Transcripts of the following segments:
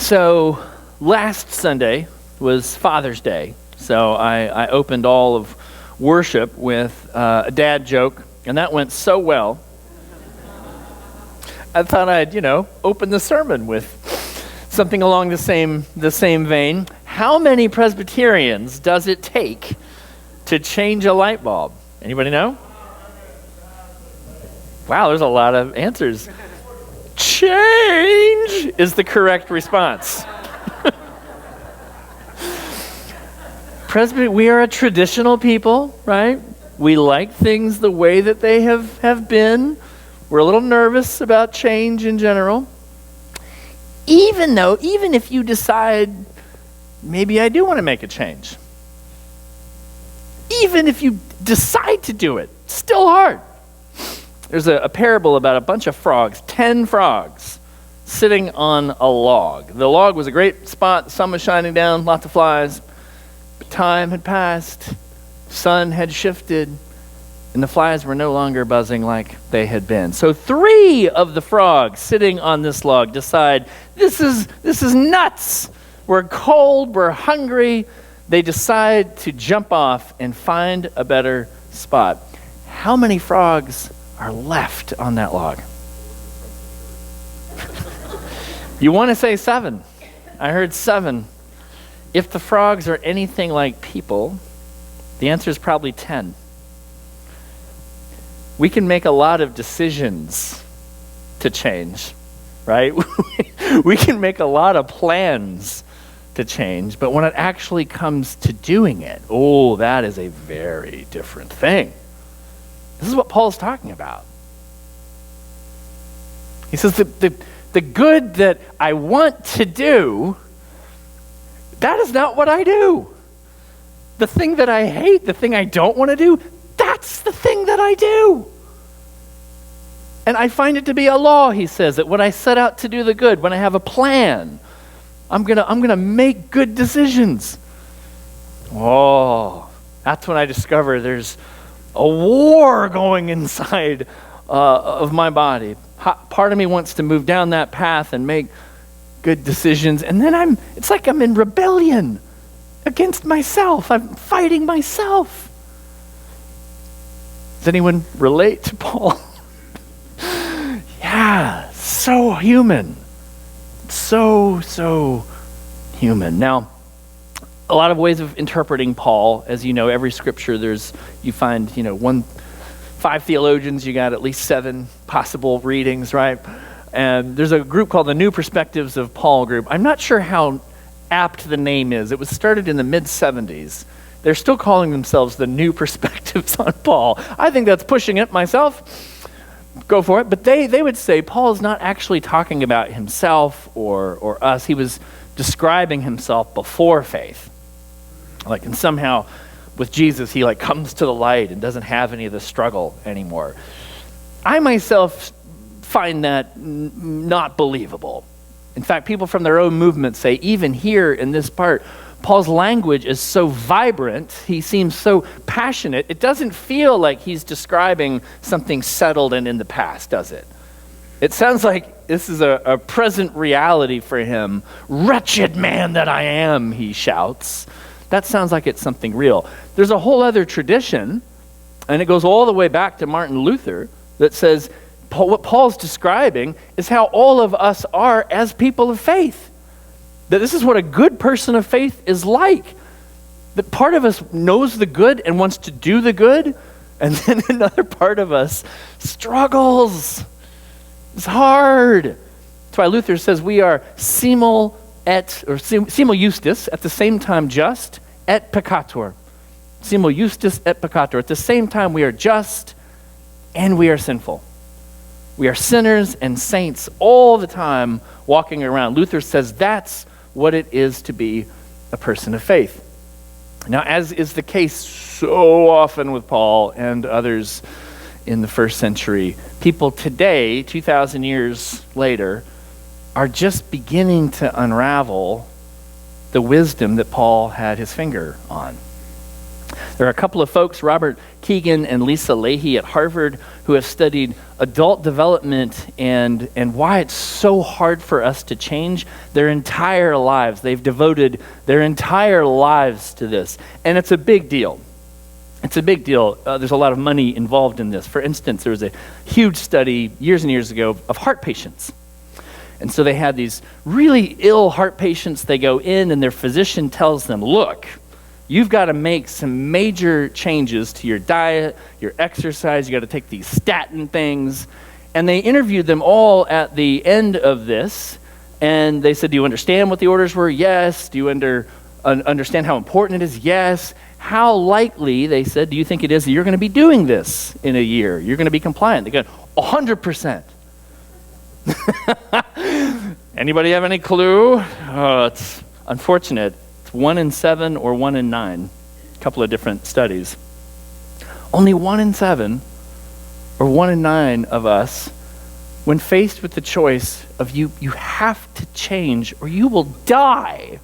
So last Sunday was Father's Day, so I opened all of worship with a dad joke, and that went so well. I thought I'd, open the sermon with something along the same vein. How many Presbyterians does it take to change a light bulb? Anybody know? Wow, there's a lot of answers. Change is the correct response. We are a traditional people, right? We like things the way that they have been. We're a little nervous about change in general. Even if you decide, maybe I do want to make a change. Even if you decide to do it, still hard. There's a parable about a bunch of frogs, 10 frogs, sitting on a log. The log was a great spot, the sun was shining down, lots of flies. But time had passed, sun had shifted, and the flies were no longer buzzing like they had been. So 3 of the frogs sitting on this log decide, this is nuts. We're cold, we're hungry. They decide to jump off and find a better spot. How many frogs are left on that log? You want to say 7. I heard 7. If the frogs are anything like people, the answer is probably 10. We can make a lot of decisions to change, right? We can make a lot of plans to change, but when it actually comes to doing it, that is a very different thing. This is what Paul's talking about. He says the good that I want to do, that is not what I do. The thing that I hate, the thing I don't want to do, that's the thing that I do. And I find it to be a law, he says, that when I set out to do the good, when I have a plan, I'm gonna make good decisions. That's when I discover there's a war going inside of my body. Part of me wants to move down that path and make good decisions, and then it's like I'm in rebellion against myself. I'm fighting myself. Does anyone relate to Paul? Yeah, so human. So human. Now, a lot of ways of interpreting Paul. As you know, every scripture you find 5 theologians, you got at least 7 possible readings, right? And there's a group called the New Perspectives of Paul group. I'm not sure how apt the name is. It was started in the mid-70s. They're still calling themselves the New Perspectives on Paul. I think that's pushing it myself. Go for it. But they would say Paul is not actually talking about himself or us. He was describing himself before faith. And somehow with Jesus, he comes to the light and doesn't have any of the struggle anymore. I myself find that not believable. In fact, people from their own movement say, even here in this part, Paul's language is so vibrant, he seems so passionate, it doesn't feel like he's describing something settled and in the past, does it? It sounds like this is a present reality for him. Wretched man that I am, he shouts. That sounds like it's something real. There's a whole other tradition, and it goes all the way back to Martin Luther, that says what Paul's describing is how all of us are as people of faith. That this is what a good person of faith is like. That part of us knows the good and wants to do the good, and then another part of us struggles. It's hard. That's why Luther says we are simul justus, at the same time just, et peccator. Simul justus et peccator. At the same time we are just and we are sinful. We are sinners and saints all the time walking around. Luther says that's what it is to be a person of faith. Now, as is the case so often with Paul and others in the first century, people today, 2,000 years later, are just beginning to unravel the wisdom that Paul had his finger on. There are a couple of folks, Robert Keegan and Lisa Leahy at Harvard, who have studied adult development and why it's so hard for us to change their entire lives. They've devoted their entire lives to this. And it's a big deal. It's a big deal. There's a lot of money involved in this. For instance, there was a huge study years and years ago of heart patients. And so they had these really ill heart patients. They go in and their physician tells them, look, you've got to make some major changes to your diet, your exercise. You got to take these statin things. And they interviewed them all at the end of this. And they said, do you understand what the orders were? Yes. Do you understand how important it is? Yes. How likely, they said, do you think it is that you're going to be doing this in a year? You're going to be compliant. They got 100%. Anybody have any clue? Oh, it's unfortunate. 1 in 7 or 1 in 9, a couple of different studies. Only 1 in 7 or 1 in 9 of us, when faced with the choice of you have to change or you will die,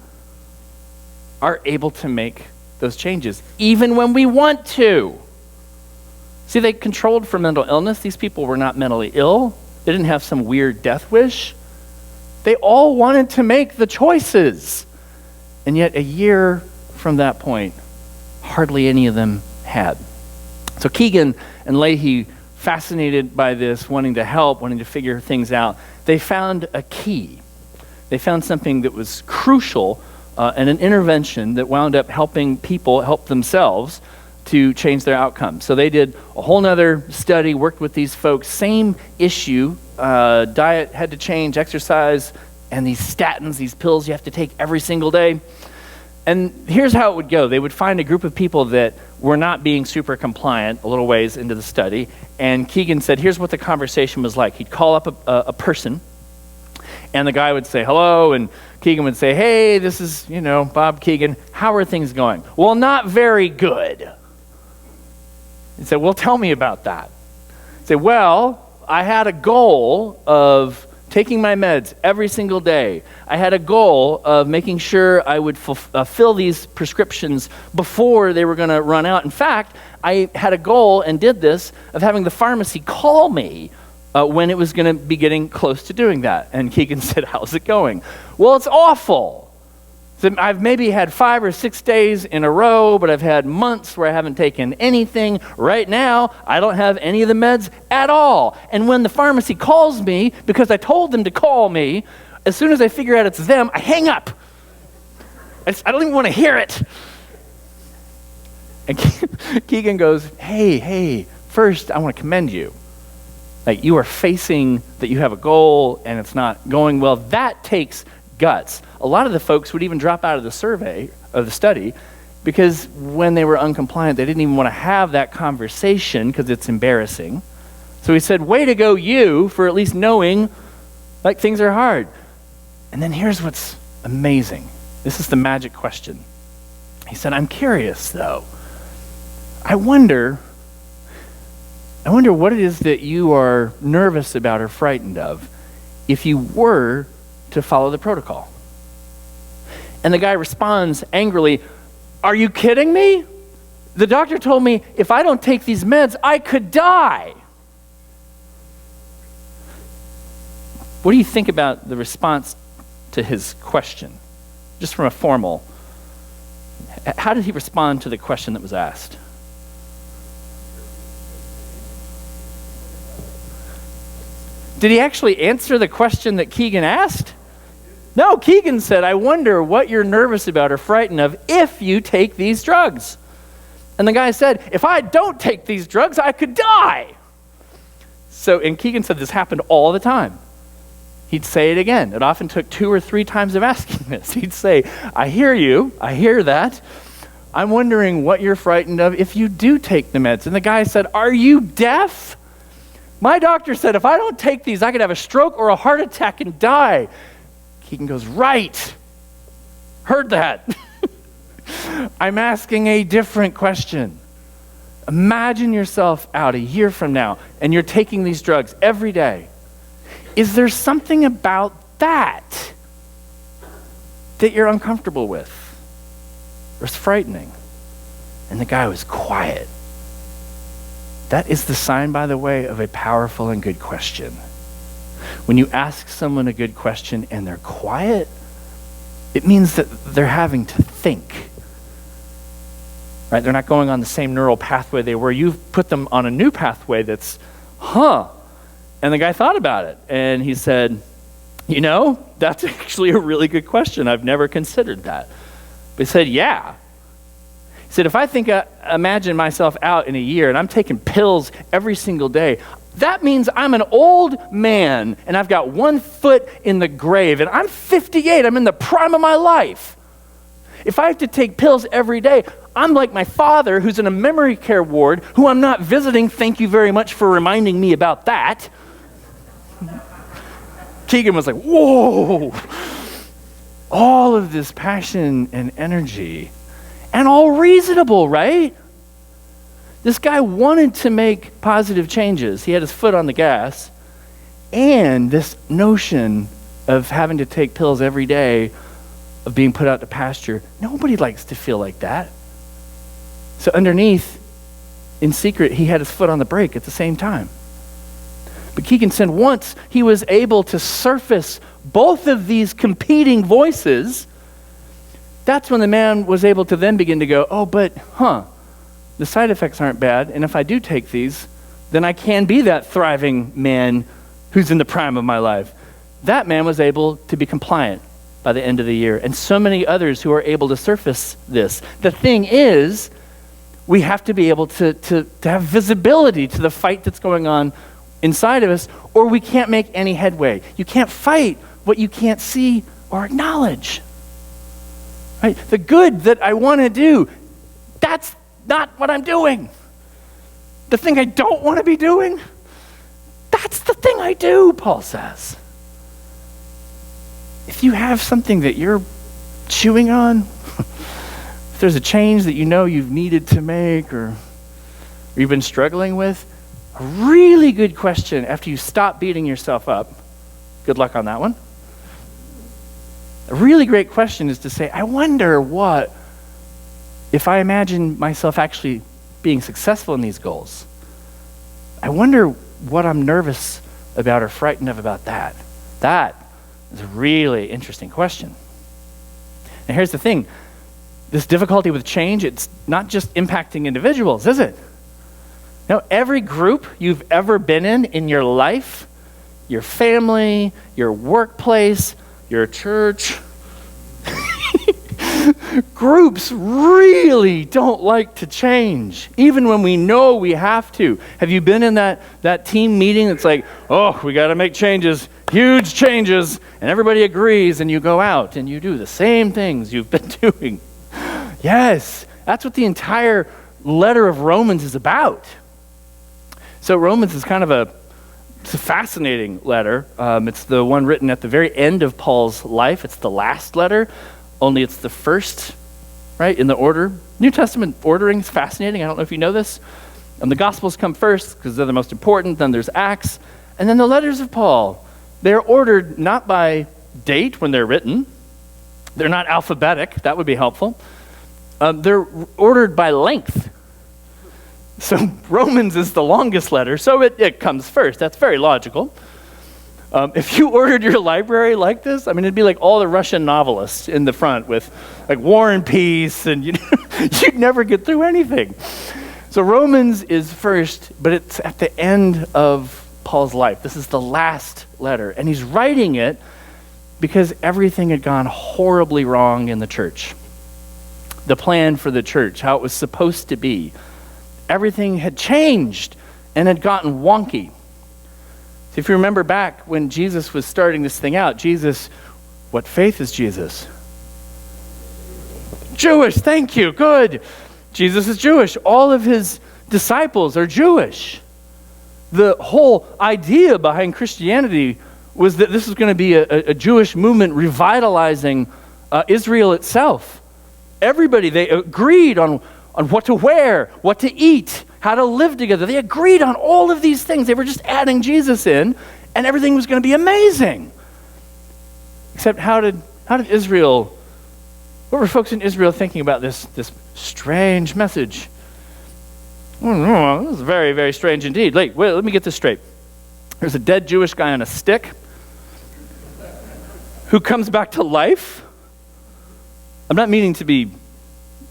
are able to make those changes, even when we want to. See, they controlled for mental illness. These people were not mentally ill. They didn't have some weird death wish. They all wanted to make the choices. And yet a year from that point, hardly any of them had. So Keegan and Leahy, fascinated by this, wanting to help, wanting to figure things out, they found a key. They found something that was crucial and an intervention that wound up helping people help themselves to change their outcomes. So they did a whole nother study, worked with these folks, same issue, diet had to change, exercise, and these statins, these pills you have to take every single day. And here's how it would go. They would find a group of people that were not being super compliant a little ways into the study. And Keegan said, here's what the conversation was like. He'd call up a person, and the guy would say, hello, and Keegan would say, hey, this is, Bob Keegan. How are things going? Well, not very good. He'd say, well, tell me about that. He'd say, well, I had a goal of taking my meds every single day. I had a goal of making sure I would fill these prescriptions before they were going to run out. In fact, I had a goal and did this of having the pharmacy call me when it was going to be getting close to doing that. And Keegan said, how's it going? Well, it's awful. So I've maybe had 5 or 6 days in a row, but I've had months where I haven't taken anything. Right now, I don't have any of the meds at all. And when the pharmacy calls me, because I told them to call me, as soon as I figure out it's them, I hang up. I don't even want to hear it. And Keegan goes, hey, first I want to commend you. Like, you are facing that you have a goal and it's not going well. That takes guts. A lot of the folks would even drop out of the survey, of the study, because when they were uncompliant, they didn't even want to have that conversation because it's embarrassing. So he said, way to go you for at least knowing like things are hard. And then here's what's amazing. This is the magic question. He said, I'm curious though. I wonder what it is that you are nervous about or frightened of if you were to follow the protocol. And the guy responds angrily, are you kidding me? The doctor told me if I don't take these meds, I could die. What do you think about the response to his question? Just from a formal, how did he respond to the question that was asked? Did he actually answer the question that Keegan asked? No, Keegan said, I wonder what you're nervous about or frightened of if you take these drugs. And the guy said, if I don't take these drugs, I could die. And Keegan said this happened all the time. He'd say it again. It often took 2 or 3 times of asking this. He'd say, I hear you. I hear that. I'm wondering what you're frightened of if you do take the meds. And the guy said, are you deaf? My doctor said if I don't take these, I could have a stroke or a heart attack and die. Keegan goes, right. Heard that. I'm asking a different question. Imagine yourself out a year from now and you're taking these drugs every day. Is there something about that you're uncomfortable with or is frightening? And the guy was quiet. That is the sign, by the way, of a powerful and good question. When you ask someone a good question and they're quiet, it means that they're having to think. Right? They're not going on the same neural pathway they were. You've put them on a new pathway that's, And the guy thought about it. And he said, that's actually a really good question. I've never considered that. But he said, yeah. He said, if I imagine myself out in a year and I'm taking pills every single day, that means I'm an old man and I've got 1 foot in the grave and I'm 58. I'm in the prime of my life. If I have to take pills every day, I'm like my father who's in a memory care ward, who I'm not visiting. Thank you very much for reminding me about that. Keegan was like, whoa. All of this passion and energy, and all reasonable, right? This guy wanted to make positive changes. He had his foot on the gas, and this notion of having to take pills every day, of being put out to pasture, nobody likes to feel like that. So underneath, in secret, he had his foot on the brake at the same time. But Keegan said once he was able to surface both of these competing voices, that's when the man was able to then begin to go, the side effects aren't bad, and if I do take these, then I can be that thriving man who's in the prime of my life. That man was able to be compliant by the end of the year, and so many others who are able to surface this. The thing is, we have to be able to have visibility to the fight that's going on inside of us, or we can't make any headway. You can't fight what you can't see or acknowledge. Right? The good that I want to do, that's not what I'm doing. The thing I don't want to be doing, that's the thing I do, Paul says. If you have something that you're chewing on, if there's a change that you've needed to make or you've been struggling with, a really good question after you stop beating yourself up, good luck on that one. A really great question is to say, I wonder what, if I imagine myself actually being successful in these goals, I wonder what I'm nervous about or frightened of about that. That is a really interesting question. And here's the thing, this difficulty with change, it's not just impacting individuals, is it? No, every group you've ever been in your life, your family, your workplace, your church, groups really don't like to change, even when we know we have to. Have you been in that team meeting that's like, we got to make changes, huge changes, and everybody agrees, and you go out and you do the same things you've been doing? Yes, that's what the entire letter of Romans is about. So Romans is kind of it's a fascinating letter. It's the one written at the very end of Paul's life. It's the last letter, only it's the first, right, in the order. New Testament ordering is fascinating. I don't know if you know this. The Gospels come first because they're the most important. Then there's Acts. And then the letters of Paul. They're ordered not by date when they're written. They're not alphabetic. That would be helpful. They're ordered by length. So Romans is the longest letter, so it comes first. That's very logical. If you ordered your library like this, it'd be like all the Russian novelists in the front with like War and Peace, and you'd never get through anything. So Romans is first, but it's at the end of Paul's life. This is the last letter, and he's writing it because everything had gone horribly wrong in the church. The plan for the church, how it was supposed to be, everything had changed and had gotten wonky. So if you remember back when Jesus was starting this thing out, what faith is Jesus? Jewish, thank you, good. Jesus is Jewish. All of his disciples are Jewish. The whole idea behind Christianity was that this was going to be a Jewish movement revitalizing Israel itself. Everybody, they agreed on what to wear, what to eat, how to live together. They agreed on all of these things. They were just adding Jesus in, and everything was going to be amazing. Except how did Israel, what were folks in Israel thinking about this strange message. This is very, very strange indeed. Wait, let me get this straight. There's a dead Jewish guy on a stick who comes back to life. I'm not meaning to be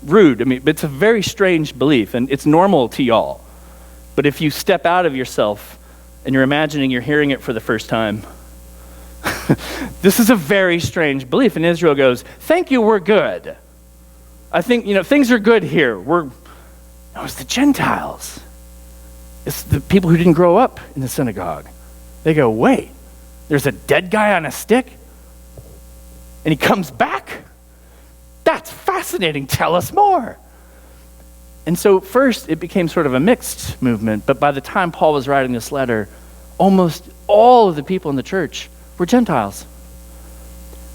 rude. I mean, but it's a very strange belief, and it's normal to y'all. But if you step out of yourself and you're imagining you're hearing it for the first time, this is a very strange belief. And Israel goes, thank you, we're good. I think, things are good here. It's the Gentiles. It's the people who didn't grow up in the synagogue. They go, wait, there's a dead guy on a stick? And he comes back? That's fascinating. Tell us more. And so first it became sort of a mixed movement, but by the time Paul was writing this letter, almost all of the people in the church were Gentiles.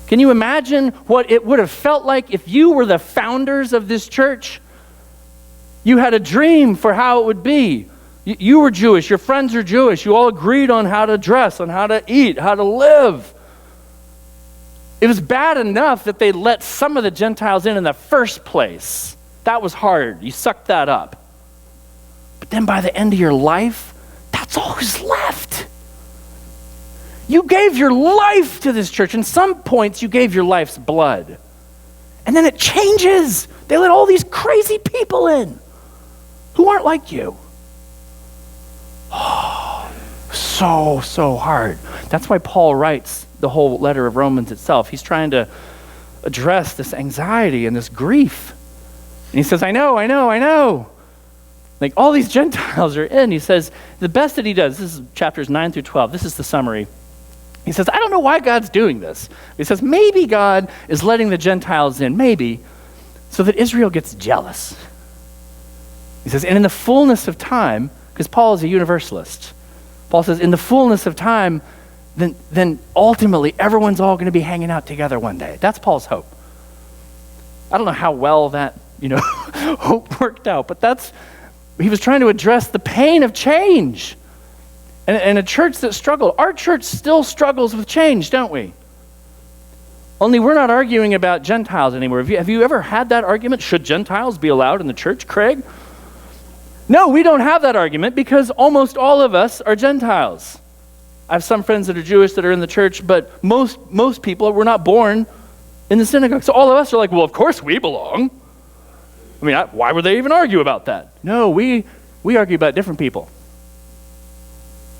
Can you imagine what it would have felt like if you were the founders of this church? You had a dream for how it would be. You were Jewish, your friends are Jewish, you all agreed on how to dress, on how to eat, how to live. It was bad enough that they let some of the Gentiles in the first place. That was hard. You sucked that up. But then by the end of your life, that's all who's left. You gave your life to this church. In some points, you gave your life's blood. And then it changes. They let all these crazy people in who aren't like you. Oh, so hard. That's why Paul writes the whole letter of Romans itself. He's trying to address this anxiety and this grief. And he says, I know. Like all these Gentiles are in. He says, the best that he does, this is chapters 9 through 12. This is the summary. He says, I don't know why God's doing this. He says, maybe God is letting the Gentiles in, maybe, so that Israel gets jealous. He says, and in the fullness of time, because Paul is a universalist, Paul says, in the fullness of time, then ultimately everyone's all going to be hanging out together one day. That's Paul's hope. I don't know how well that, hope worked out, but he was trying to address the pain of change. And a church that struggled. Our church still struggles with change, don't we? Only we're not arguing about Gentiles anymore. Have you ever had that argument? Should Gentiles be allowed in the church, Craig? No, we don't have that argument because almost all of us are Gentiles. I have some friends that are Jewish that are in the church, but most people were not born in the synagogue. So all of us are like, well, of course we belong. I mean, why would they even argue about that? No, we argue about different people.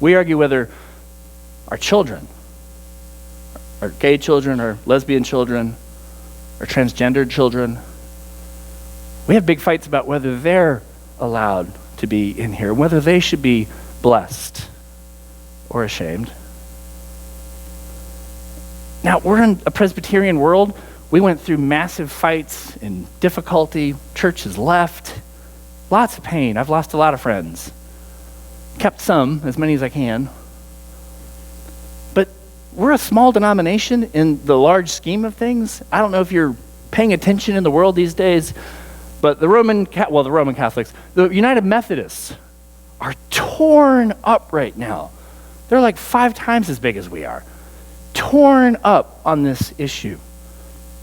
We argue whether our children, our gay children, our lesbian children, our transgendered children, we have big fights about whether they're allowed to be in here, whether they should be blessed or ashamed. Now, we're in a Presbyterian world. We went through massive fights and difficulty. Church has left. Lots of pain. I've lost a lot of friends. Kept some, as many as I can. But we're a small denomination in the large scheme of things. I don't know if you're paying attention in the world these days, but the Roman Catholics, the United Methodists are torn up right now. They're like 5 times as big as we are. Torn up on this issue.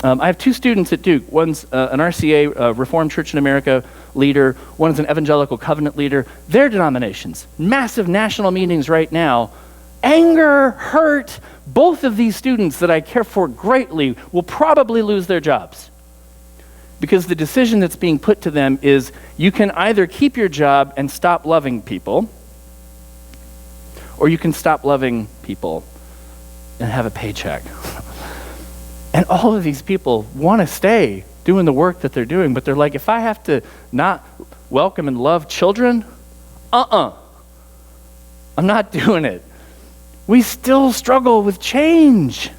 I have 2 students at Duke. One's an RCA, Reformed Church in America leader. One is an Evangelical Covenant leader. Their denominations, massive national meetings right now. Anger, hurt, both of these students that I care for greatly will probably lose their jobs. Because the decision that's being put to them is you can either keep your job and stop loving people, or you can stop loving people and have a paycheck. And all of these people want to stay doing the work that they're doing, but they're like, if I have to not welcome and love children, I'm not doing it. We still struggle with change.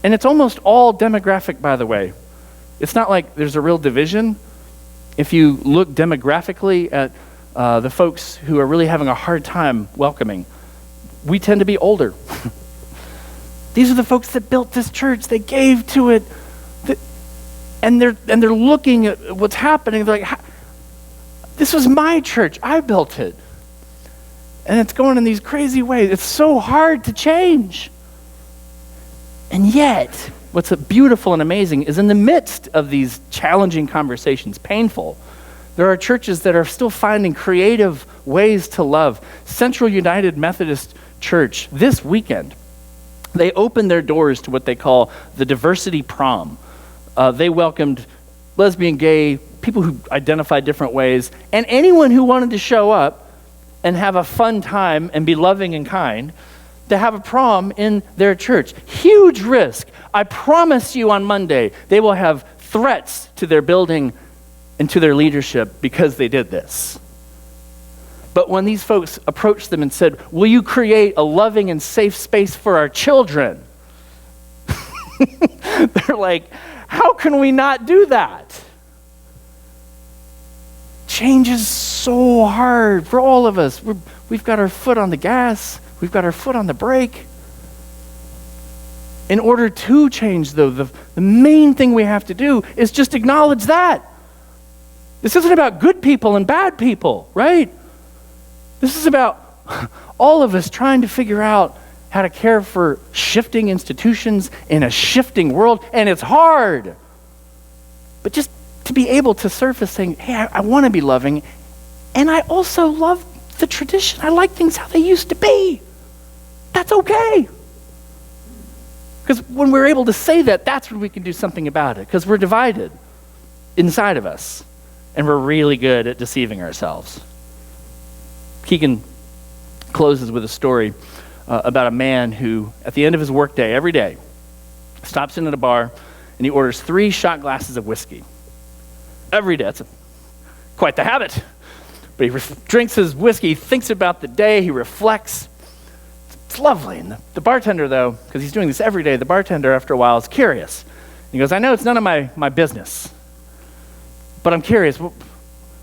And it's almost all demographic, by the way. It's not like there's a real division. If you look demographically at the folks who are really having a hard time welcoming, we tend to be older. These are the folks that built this church. They gave to it. And they're looking at what's happening. They're like, this was my church. I built it. And it's going in these crazy ways. It's so hard to change. And yet, what's beautiful and amazing is in the midst of these challenging conversations, painful, there are churches that are still finding creative ways to love. Central United Methodist Church, this weekend, they opened their doors to what they call the diversity prom. They welcomed lesbian, gay, people who identify different ways, and anyone who wanted to show up and have a fun time and be loving and kind, to have a prom in their church. Huge risk. I promise you on Monday, they will have threats to their building and to their leadership because they did this. But when these folks approached them and said, will you create a loving and safe space for our children? They're like, how can we not do that? Change is so hard for all of us. We've got our foot on the gas. We've got our foot on the brake. In order to change, though, the main thing we have to do is just acknowledge that. This isn't about good people and bad people, right? This is about all of us trying to figure out how to care for shifting institutions in a shifting world, and it's hard. But just to be able to surface saying, hey, I want to be loving, and I also love the tradition. I like things how they used to be. That's okay. Because when we're able to say that, that's when we can do something about it, because we're divided inside of us, and we're really good at deceiving ourselves. Keegan closes with a story about a man who, at the end of his workday, every day, stops in at a bar and he orders 3 shot glasses of whiskey. Every day. That's quite the habit. But he drinks his whiskey, thinks about the day, he reflects. It's lovely. And the bartender, though, because he's doing this every day, the bartender, after a while, is curious. He goes, I know it's none of my business, but I'm curious.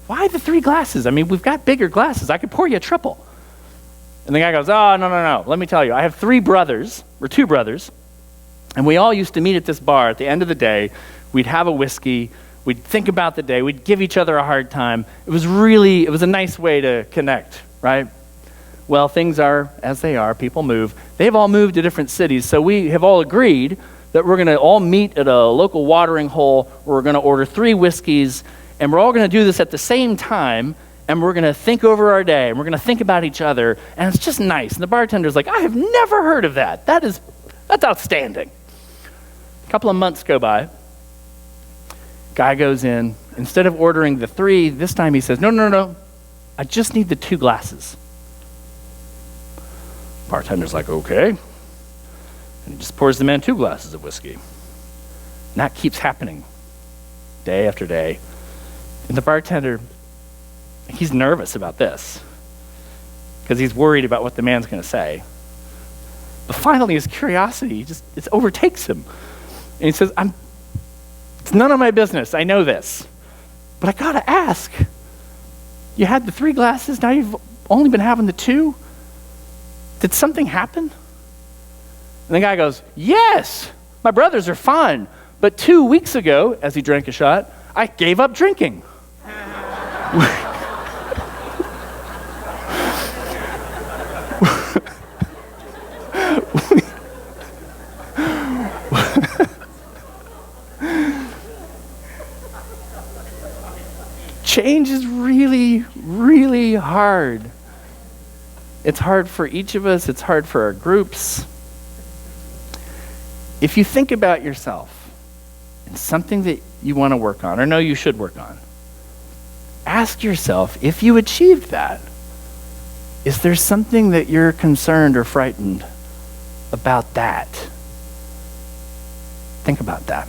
Why the 3 glasses? I mean, we've got bigger glasses. I could pour you a triple. And the guy goes, oh, no. Let me tell you. I have 3 brothers. We're 2 brothers. And we all used to meet at this bar at the end of the day. We'd have a whiskey. We'd think about the day. We'd give each other a hard time. It was a nice way to connect, right? Well, things are as they are. People move. They've all moved to different cities. So we have all agreed that we're going to all meet at a local watering hole. We're going to order 3 whiskeys. And we're all going to do this at the same time, and we're going to think over our day, and we're going to think about each other, and it's just nice. And the bartender's like, I have never heard of that. That's outstanding. A couple of months go by. Guy goes in. Instead of ordering the 3, this time he says, no. I just need the 2 glasses. Bartender's like, okay. And he just pours the man 2 glasses of whiskey. And that keeps happening day after day. And the bartender, he's nervous about this because he's worried about what the man's going to say. But finally, his curiosity it overtakes him. And he says, it's none of my business. I know this. But I got to ask. You had the 3 glasses. Now you've only been having the 2. Did something happen? And the guy goes, yes, my brothers are fine. But 2 weeks ago, as he drank a shot, I gave up drinking. Change is really, really hard. It's hard for each of us. It's hard for our groups. If you think about yourself and something that you want to work on or know you should work on, ask yourself, if you achieved that, is there something that you're concerned or frightened about that? Think about that.